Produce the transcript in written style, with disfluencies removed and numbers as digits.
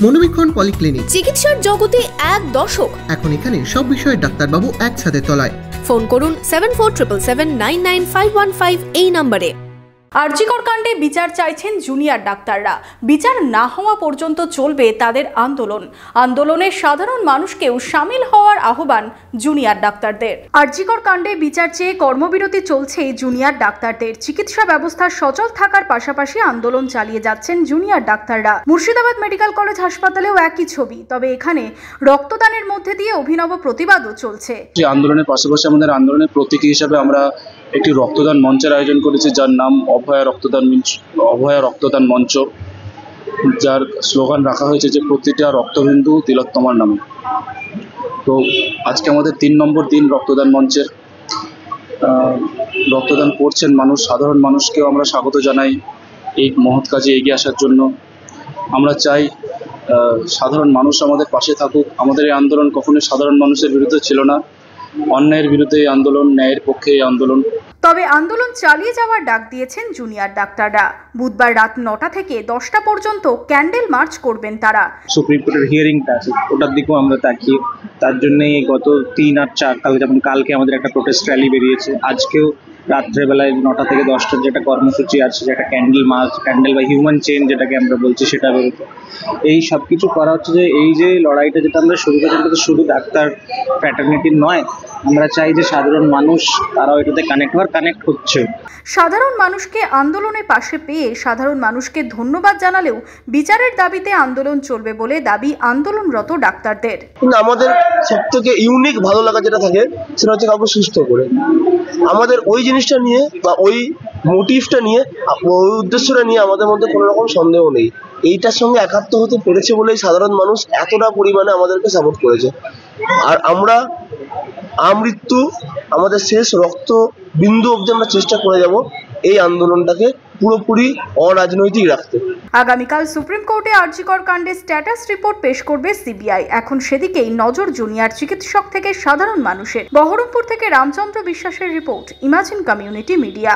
মনোবীক্ষণ polyclinic, চিকিৎসার জগতে এক দশক। এখন এখানে সব বিষয়ে ডাক্তারবাবু একসাথে তলায়। ফোন করুন 7477999515 এই নম্বরে। আরজিকর কাণ্ডে বিচার চাইছেন জুনিয়র ডাক্তাররা। বিচার না হওয়া পর্যন্ত চলবে তাদের আন্দোলন। আন্দোলনে সাধারণ মানুষকেও সামিল হওয়ার আহ্বান জুনিয়র ডাক্তারদের। আরজিকর কাণ্ডে বিচার চেয়ে কর্মবিরতি চলছে জুনিয়র ডাক্তারদের। চিকিৎসা ব্যবস্থা সচল থাকার পাশাপাশি আন্দোলন চালিয়ে যাচ্ছেন জুনিয়র ডাক্তাররা। মুর্শিদাবাদ মেডিকেল কলেজ হাসপাতালেও একই ছবি, তবে এখানে রক্তদানের মধ্যে দিয়ে অভিনব প্রতিবাদও চলছে। আন্দোলনের পাশাপাশি আমাদের আন্দোলনের প্রতীকী হিসাবে আমরা একটি রক্তদান মঞ্চের আয়োজন করেছি, যার নাম অভয়া রক্তদান মঞ্চ, যার স্লোগান রাখা হয়েছে যে প্রতিটা রক্তবিন্দু তিলোত্তমার নামে। তো আজকে আমাদের 3 নম্বর দিন রক্তদান মঞ্চের। রক্তদান করছেন মানুষ, সাধারণ মানুষকেও আমরা স্বাগত জানাই এই মহৎ কাজে এগিয়ে আসার জন্য। আমরা চাই সাধারণ মানুষ আমাদের পাশে থাকুক। আমাদের এই আন্দোলন কখনোই সাধারণ মানুষের বিরুদ্ধে ছিল না, অন্যায়ের বিরুদ্ধে এই আন্দোলন, ন্যায়ের পক্ষে এই আন্দোলন। তবে আন্দোলন চালিয়ে যাওয়ার ডাক দিয়েছেন জুনিয়র ডাক্তাররা। বুধবার রাত 9টা থেকে 10টা পর্যন্ত ক্যান্ডেল মার্চ করবেন তারা। সুপ্রিম কোর্টের হিয়ারিংটা আছে, ওটার দিকেও আমরা তাকিয়ে, তার জন্যই গত 3 আর 4 যেমন কালকে আমাদের একটা প্রোটেস্ট র্যালি বেরিয়েছে, আজকেও রাত্রেবেলায় 9টা থেকে 10টার যেটা কর্মসূচি আছে, যেটা ক্যান্ডেল মার্চ, ক্যান্ডেল বা হিউম্যান চেইন যেটাকে আমরা বলছি, সেটা বেরোতে। এই সব কিছু করা হচ্ছে যে এই যে লড়াইটা যেটা আমরা শুরু করেছি, এটা তো শুধু ডাক্তার ফ্র্যাটার্নিটির নয়, আমরা চাই যে সাধারণ মানুষ তারাও এটাতে কানেক্ট হচ্ছে। সাধারণ মানুষকে আন্দোলনের পাশে পেয়ে সাধারণ মানুষকে ধন্যবাদ জানালেও বিচারের দাবিতে আন্দোলন চলবে বলে দাবি আন্দোলনরত ডাক্তারদের। আমাদের সব থেকে ইউনিক ভালো লাগা যেটা থাকে সেটা হচ্ছে কাউকে সুস্থ করে। আমাদের ওই জিনিসটা নিয়ে বা ওই মোটিভটা নিয়ে, ওই উদ্দেশ্যটা নিয়ে আমাদের মধ্যে কোনো রকম সন্দেহ নেই। এইটার সঙ্গে একাত্ম হতে পেরেছে বলেই সাধারণ মানুষ এতটা পরিমাণে আমাদেরকে সাপোর্ট করেছে। আর আমরা আমৃত্যু আমাদের শেষ রক্ত বিন্দু অবধি আমরা চেষ্টা করে যাব এই আন্দোলনটাকে পুরোপুরি অরাজনৈতিক রাখতে। আগামীকাল সুপ্রিম কোর্টে আরজিকর কাণ্ডে স্ট্যাটাস রিপোর্ট পেশ করবে সিবিআই। এখন সেদিকেই নজর জুনিয়র চিকিৎসক থেকে সাধারণ মানুষের। বহরমপুর থেকে রামচন্দ্র বিশ্বাসের রিপোর্ট, ইমাজিন কমিউনিটি মিডিয়া।